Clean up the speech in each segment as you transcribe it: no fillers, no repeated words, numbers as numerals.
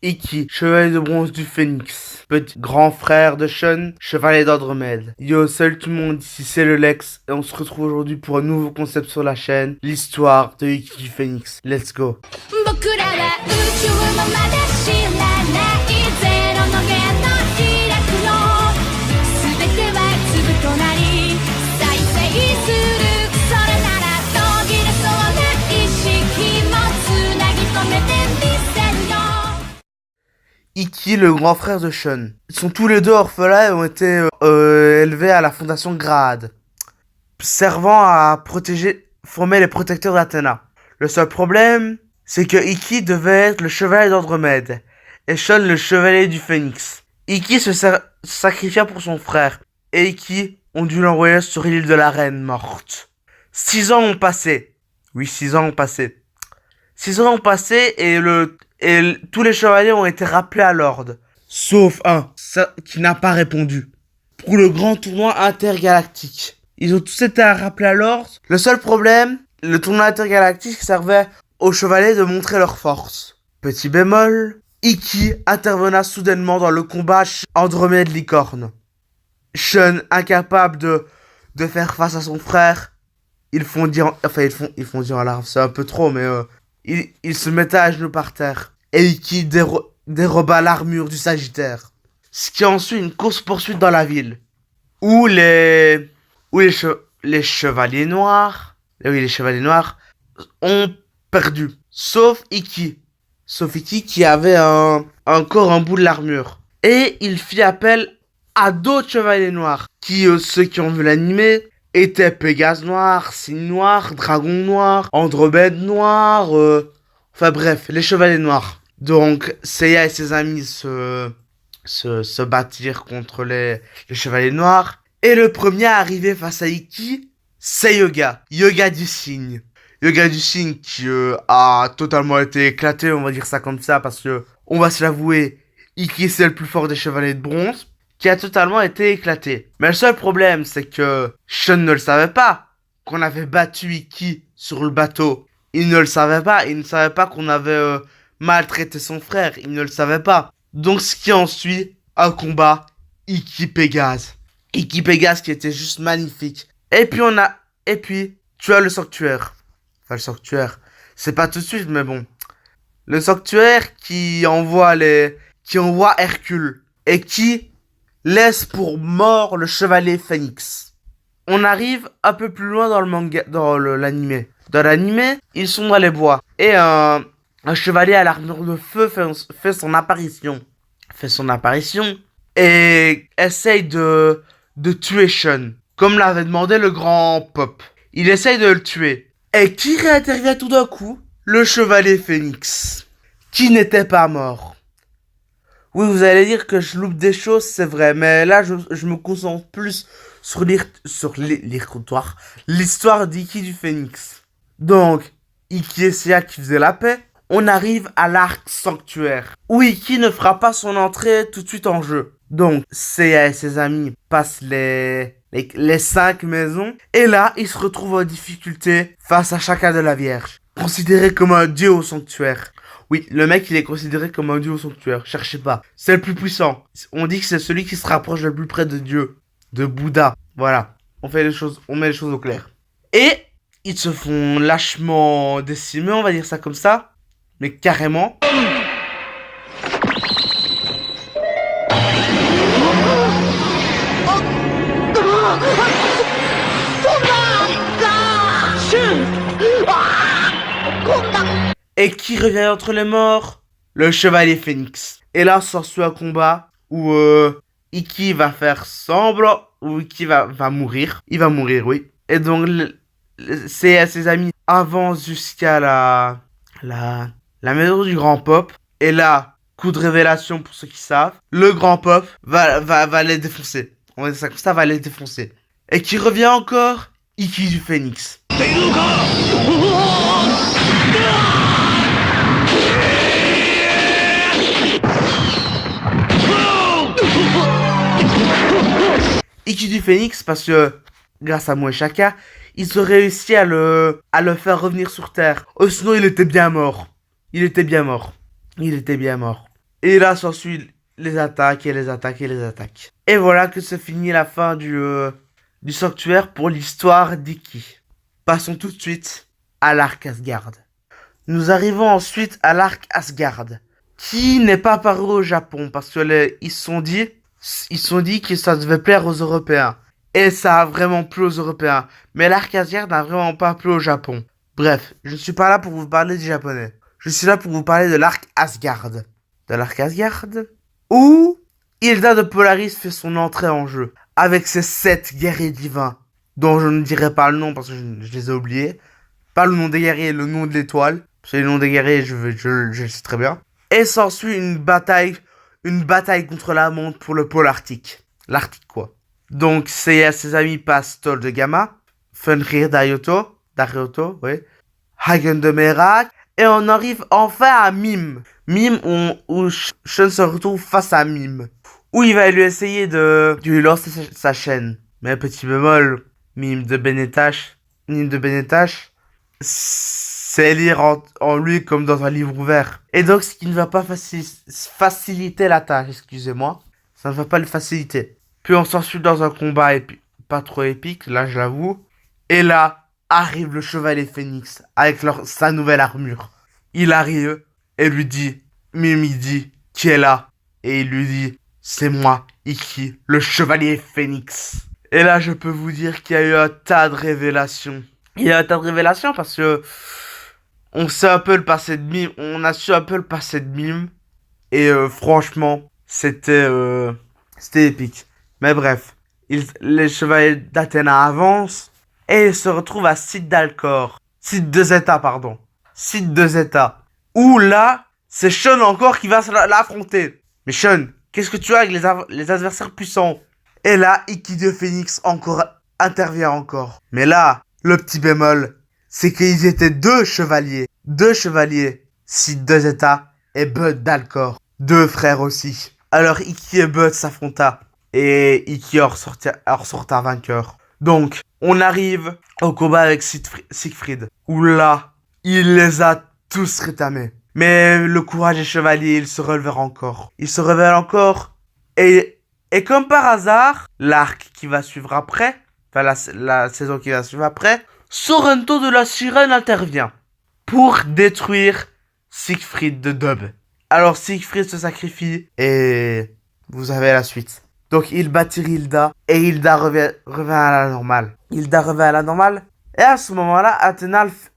Iki, chevalier de bronze du Phénix. Petit grand frère de Shun, chevalier d'Andromède. Yo, salut tout le monde, ici c'est le Lex, et on se retrouve aujourd'hui pour un nouveau concept sur la chaîne, l'histoire de Iki du Phénix. Let's go. Iki, le grand frère de Shun. Ils sont tous les deux orphelins et ont été élevés à la fondation Grad, servant à former les protecteurs d'Athéna. Le seul problème, c'est que Iki devait être le chevalier d'Andromède et Shun le chevalier du Phénix. Iki se sacrifia pour son frère et Iki ont dû l'envoyer sur l'île de la Reine morte. 6 ans ont passé. Oui, 6 ans ont passé. 6 ans ont passé et tous les chevaliers ont été rappelés à l'ordre. Sauf un, qui n'a pas répondu. Pour le grand tournoi intergalactique. Ils ont tous été rappelés à l'ordre. Le seul problème, le tournoi intergalactique servait aux chevaliers de montrer leur force. Petit bémol, Iki intervena soudainement dans le combat Andromède Licorne. Shun, incapable de faire face à son frère, ils fondit en larmes, c'est un peu trop, mais il se mettait à genoux par terre. Et Iki déroba l'armure du Sagittaire. Ce qui ensuite une course-poursuite dans la ville. Où les chevaliers noirs, les chevaliers noirs ont perdu. Sauf Iki qui avait encore un bout de l'armure. Et il fit appel à d'autres chevaliers noirs. Ceux qui ont vu l'animé, étaient Pégase noir, Cygne noir, Dragon noir, Andromède noir, enfin bref, les chevaliers noirs. Donc, Seiya et ses amis se battirent contre les chevaliers noirs. Et le premier à arriver face à Iki, c'est Yoga du Cygne. Yoga du Cygne qui a totalement été éclaté, on va dire ça comme ça, parce que, on va se l'avouer, Iki c'est le plus fort des chevaliers de bronze, qui a totalement été éclaté. Mais le seul problème, c'est que Shun ne le savait pas, qu'on avait battu Iki sur le bateau. Il ne le savait pas, il ne savait pas qu'on avait maltraité son frère, il ne le savait pas. Donc ce qui ensuit, un combat Iki-Pégase. Iki-Pégase qui était juste magnifique. Et puis tu as le sanctuaire. Enfin le sanctuaire, c'est pas tout de suite, mais bon. Le sanctuaire qui envoie Hercule et qui laisse pour mort le chevalier Phénix. On arrive un peu plus loin dans le manga, dans l'animé. Dans l'animé, ils sont dans les bois. Et un chevalier à l'armure de feu fait son apparition. Et essaye de tuer Shun. Comme l'avait demandé le grand Pop. Il essaye de le tuer. Et qui réintervient tout d'un coup? Le chevalier Phénix. Qui n'était pas mort. Oui, vous allez dire que je loupe des choses, c'est vrai. Mais là, je me concentre plus sur l'histoire d'Iki du Phénix. Donc, Iki et Seiya qui faisaient la paix. On arrive à l'arc sanctuaire, où Iki ne fera pas son entrée tout de suite en jeu. Donc, Seiya et ses amis passent les 5 maisons. Et là, ils se retrouvent en difficulté face à chacun de la Vierge. Considéré comme un dieu au sanctuaire. Oui, le mec, il est considéré comme un dieu au sanctuaire. Cherchez pas. C'est le plus puissant. On dit que c'est celui qui se rapproche le plus près de Dieu. De Bouddha. Voilà. On met les choses au clair. Et ils se font lâchement décimer, on va dire ça comme ça. Mais carrément. Et qui revient entre les morts? Le chevalier Phénix. Et là, s'ensuit un combat où Iki va faire semblant, où Iki va mourir. Il va mourir, oui. Et donc, ses amis avancent jusqu'à la maison du grand Pop. Et là, coup de révélation pour ceux qui savent, le grand Pop va les défoncer. On va dire ça comme ça, va les défoncer. Et qui revient encore? Iki du Phénix. Iki du Phénix, parce que grâce à Mueshaka, ils ont réussi à le faire revenir sur Terre. Sinon, il était bien mort. Et là s'ensuit les attaques et les attaques et les attaques. Et voilà que se finit la fin du sanctuaire pour l'histoire d'Iki. Passons tout de suite à l'arc Asgard. Nous arrivons ensuite à l'arc Asgard, qui n'est pas paru au Japon parce que ils se sont dit que ça devait plaire aux Européens. Et ça a vraiment plu aux Européens. Mais l'arc Asgard n'a vraiment pas plu au Japon. Bref, je ne suis pas là pour vous parler du japonais. Je suis là pour vous parler de l'arc Asgard. De l'arc Asgard, où Hilda de Polaris fait son entrée en jeu, avec ses 7 guerriers divins, dont je ne dirai pas le nom parce que je les ai oubliés. Pas le nom des guerriers, le nom de l'étoile. Parce que le nom des guerriers, je le sais très bien. Et s'ensuit une bataille contre la montre pour le pôle arctique. L'Arctique, quoi. Donc, ses amis passent Tol de Gamma, Fenrir Darioto, oui, Hagen de Merak, et on arrive enfin à Mime. Mime, où Sean se retrouve face à Mime. Où il va lui essayer de lui lancer sa chaîne. Mais petit bémol, Mime de Benetash, c'est lire en lui comme dans un livre ouvert. Et donc, ce qui ne va pas faciliter la tâche, excusez-moi. Ça ne va pas le faciliter. Puis on s'ensuit dans un combat pas trop épique, là je l'avoue. Et là, arrive le chevalier Phénix avec sa nouvelle armure. Il arrive et lui dit, Mimi dit, qui est là? Et il lui dit, c'est moi, Iki, le chevalier Phénix. Et là, je peux vous dire qu'il y a eu un tas de révélations. Il y a un tas de révélations parce que on sait un peu le passé de Mime, on a su un peu le passé de Mime. Et franchement, c'était épique. Mais bref, les chevaliers d'Athéna avancent et ils se retrouvent à Site d'Alcor. Site de Zeta, pardon. Site de Zeta. Où là, c'est Sean encore qui va l'affronter. Mais Sean, qu'est-ce que tu as avec les adversaires puissants? Et là, Iki de Phoenix intervient encore. Mais là, le petit bémol, c'est qu'ils étaient deux chevaliers. Deux chevaliers. Site de Zeta et Bud d'Alcor. Deux frères aussi. Alors Iki et Bud s'affronta. Et Iki en ressorta vainqueur. Donc, on arrive au combat avec Siegfried. Où là, il les a tous rétamés. Mais le courage des chevaliers, il se relèvera encore. Il se révèle encore. Et comme par hasard, l'arc qui va suivre après, enfin la saison qui va suivre après, Sorrento de la Sirène intervient pour détruire Siegfried de Dub. Alors Siegfried se sacrifie et vous avez la suite. Donc il battit Hilda et Hilda revient à la normale. Hilda revient à la normale et à ce moment-là,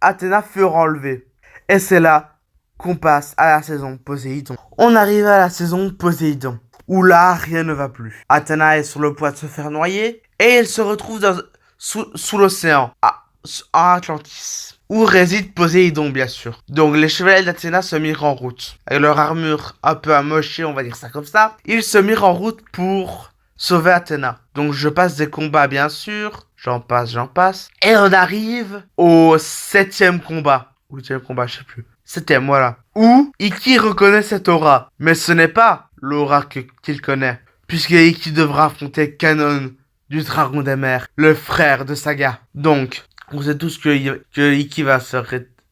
Athéna fut enlevée. Et c'est là qu'on passe à la saison Poséidon. On arrive à la saison Poséidon, où là, rien ne va plus. Athéna est sur le point de se faire noyer et elle se retrouve sous l'océan, en Atlantis, où réside Poséidon, bien sûr. Donc les chevaliers d'Athéna se mirent en route. Avec leur armure un peu amochée, on va dire ça comme ça, ils se mirent en route pour sauver Athéna. Donc je passe des combats, bien sûr. J'en passe. Et on arrive au 7e combat. Ou 8e combat, je sais plus. 7e, voilà. Où Iki reconnaît cette aura. Mais ce n'est pas l'aura qu'il connaît. Puisque Iki devra affronter Kanon du Dragon des Mers, le frère de Saga. Donc, on sait tous que Iki va se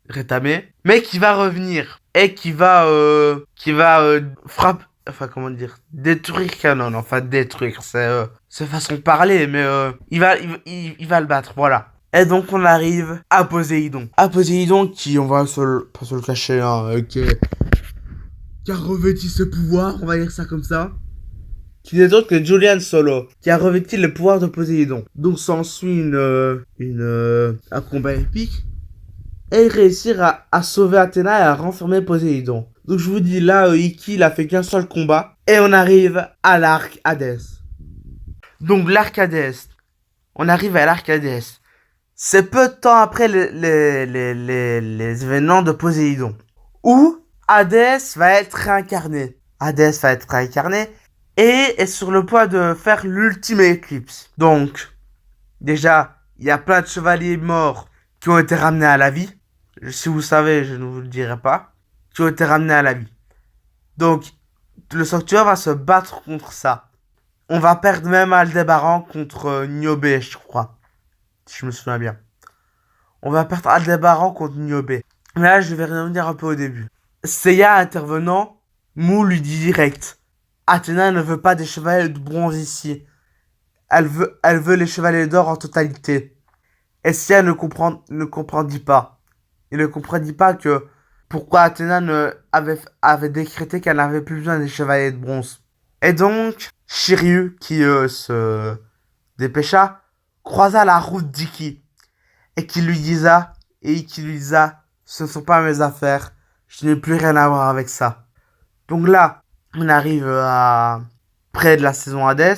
rétamer, mais qui va revenir et qui va frapper, enfin comment dire, détruire Kanon. Enfin détruire, c'est façon de parler, mais il va le battre, voilà. Et donc on arrive à Poséidon. À Poséidon qui, on va pas se le cacher, hein, qui a revêti ce pouvoir, on va dire ça comme ça. Qui n'est autre que Julian Solo, qui a revêti le pouvoir de Poséidon. Donc s'ensuit un combat épique. Et il réussir à sauver Athéna et à renfermer Poséidon. Donc je vous dis là, Iki il a fait qu'un seul combat. Et on arrive à l'arc Hadès. Donc l'arc Hadès. On arrive à l'arc Hadès. C'est peu de temps après les événements de Poséidon. Où Hadès va être réincarné. Hadès va être réincarné. Et est sur le point de faire l'ultime éclipse. Donc, déjà, il y a plein de chevaliers morts qui ont été ramenés à la vie. Si vous savez, je ne vous le dirai pas. Qui ont été ramenés à la vie. Donc, le sanctuaire va se battre contre ça. On va perdre même Aldébaran contre Niobé, je crois. Si je me souviens bien. On va perdre Aldébaran contre Niobé. Mais là, je vais revenir un peu au début. Seiya intervenant, Mou lui dit direct. Athéna ne veut pas des chevaliers de bronze ici. Elle veut les chevaliers d'or en totalité. Et Seiya ne comprendit pas. Il ne comprendit pas que pourquoi Athéna avait décrété qu'elle n'avait plus besoin des chevaliers de bronze. Et donc, Shiryu, qui se dépêcha, croisa la route d'Iki et qui lui disa, ce ne sont pas mes affaires, je n'ai plus rien à voir avec ça. Donc là, on arrive à près de la saison Hades,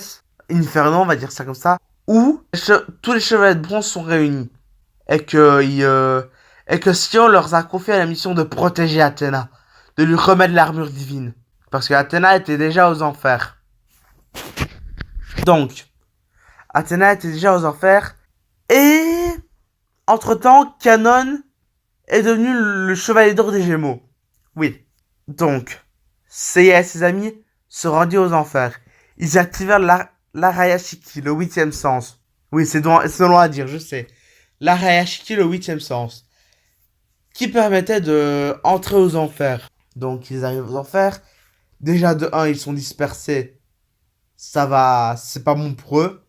Inferno, on va dire ça comme ça, où tous les chevaliers de bronze sont réunis et que Sion leur a confié la mission de protéger Athéna, de lui remettre l'armure divine, parce que Athéna était déjà aux enfers. Donc, Athéna était déjà aux enfers et entre-temps, Canon est devenu le chevalier d'or des Gémeaux. Oui. Donc, Seiya et ses amis se rendirent aux enfers. Ils activèrent l'Arayashiki, le 8e sens. Oui, c'est long à dire, je sais. L'Arayashiki, le 8e sens. Qui permettait de entrer aux enfers. Donc, ils arrivent aux enfers. Déjà, de 1, ils sont dispersés. Ça va, c'est pas bon pour eux.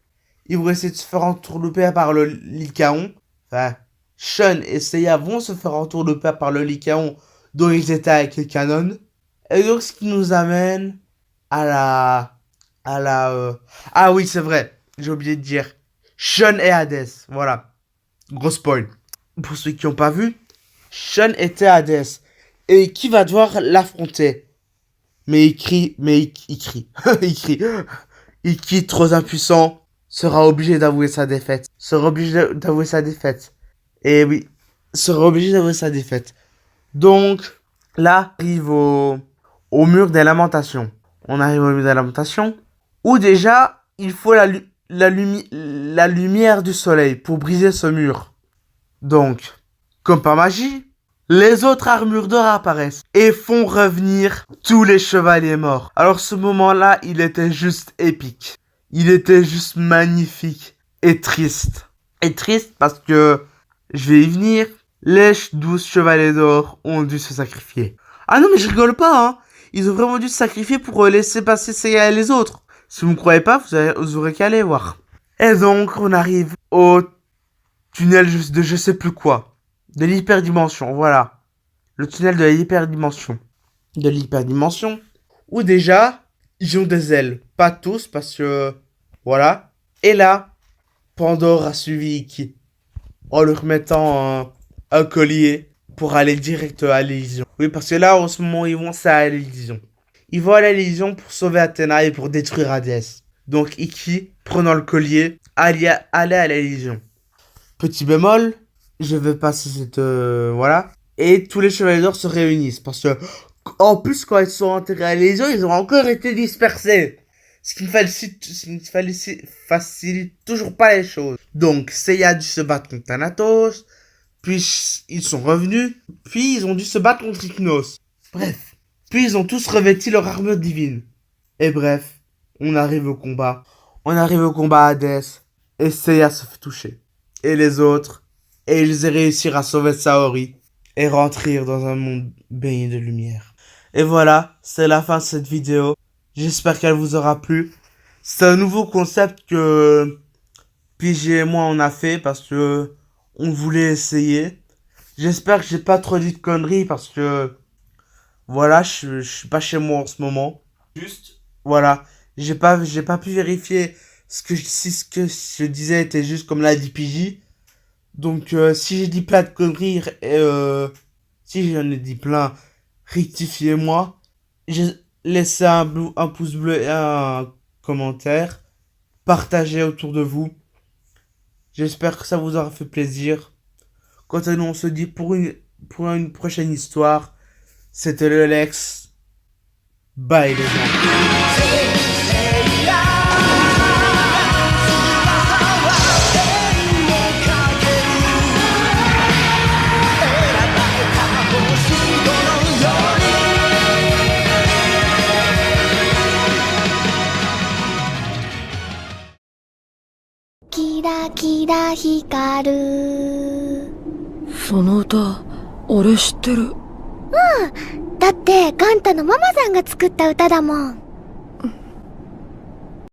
Ils vont essayer de se faire entourlouper par le Lycaon. Enfin, Shun et Seiya vont se faire entourlouper par le Lycaon dont ils étaient avec les canons. Et donc, ce qui nous amène à Ah oui, c'est vrai. J'ai oublié de dire. Shun et Hades. Voilà. Gros spoil. Pour ceux qui n'ont pas vu, Shun était Hades. Et qui va devoir l'affronter? Mais il crie. Il crie. Iki, trop impuissant, sera obligé d'avouer sa défaite. Et oui, sera obligé d'avouer sa défaite. Donc, là, on arrive au mur des lamentations. On arrive au mur des lamentations, où déjà, il faut la lumière du soleil pour briser ce mur. Donc, comme par magie, les autres armures d'or apparaissent et font revenir tous les chevaliers morts. Alors ce moment-là, il était juste épique. Il était juste magnifique et triste. Et triste parce que, je vais y venir, les 12 chevaliers d'or ont dû se sacrifier. Ah non mais je rigole pas, hein. Ils ont vraiment dû se sacrifier pour laisser passer Seiya et les autres. Si vous ne croyez pas, vous aurez qu'à aller voir. Et donc, on arrive au tunnel de je sais plus quoi. De l'hyperdimension, voilà. Le tunnel de l'hyperdimension. Où déjà, ils ont des ailes. Pas tous, parce que... Voilà. Et là, Pandore a suivi Iki. En lui remettant un collier pour aller direct à l'Elysion. Oui, parce que là, en ce moment, ils vont à l'Elysion. Ils vont à l'Elysion pour sauver Athéna et pour détruire Hades. Donc, Iki, prenant le collier, allait à l'Elysion. Petit bémol, je vais passer cette... voilà. Et tous les chevaliers d'or se réunissent. Parce que, en plus, quand ils sont enterrés à l'Elysion, ils ont encore été dispersés. Ce qui facilite toujours pas les choses. Donc, Seiya a dû se battre contre Thanatos. Puis, ils sont revenus. Puis, ils ont dû se battre contre Hypnos. Bref. Puis, ils ont tous revêti leur armure divine. Et bref, on arrive au combat. On arrive au combat à Hades. Et Seiya se fait toucher. Et les autres. Et ils réussirent à sauver Saori. Et rentrer dans un monde baigné de lumière. Et voilà, c'est la fin de cette vidéo. J'espère qu'elle vous aura plu. C'est un nouveau concept que PJ et moi on a fait parce que on voulait essayer. J'espère que j'ai pas trop dit de conneries parce que voilà, je suis pas chez moi en ce moment. Juste, voilà, j'ai pas pu vérifier si ce que je disais était juste comme l'a dit PJ. Donc si j'ai dit plein de conneries si j'en ai dit plein, rectifiez-moi. Laissez un pouce bleu et un commentaire. Partagez autour de vous. J'espère que ça vous aura fait plaisir. Quant à nous, on se dit pour une prochaine histoire. C'était le Lex. Bye les gens. Kira kira hikaru. その歌、俺知ってる。うん。だってガンタのママさんが作った歌だもん。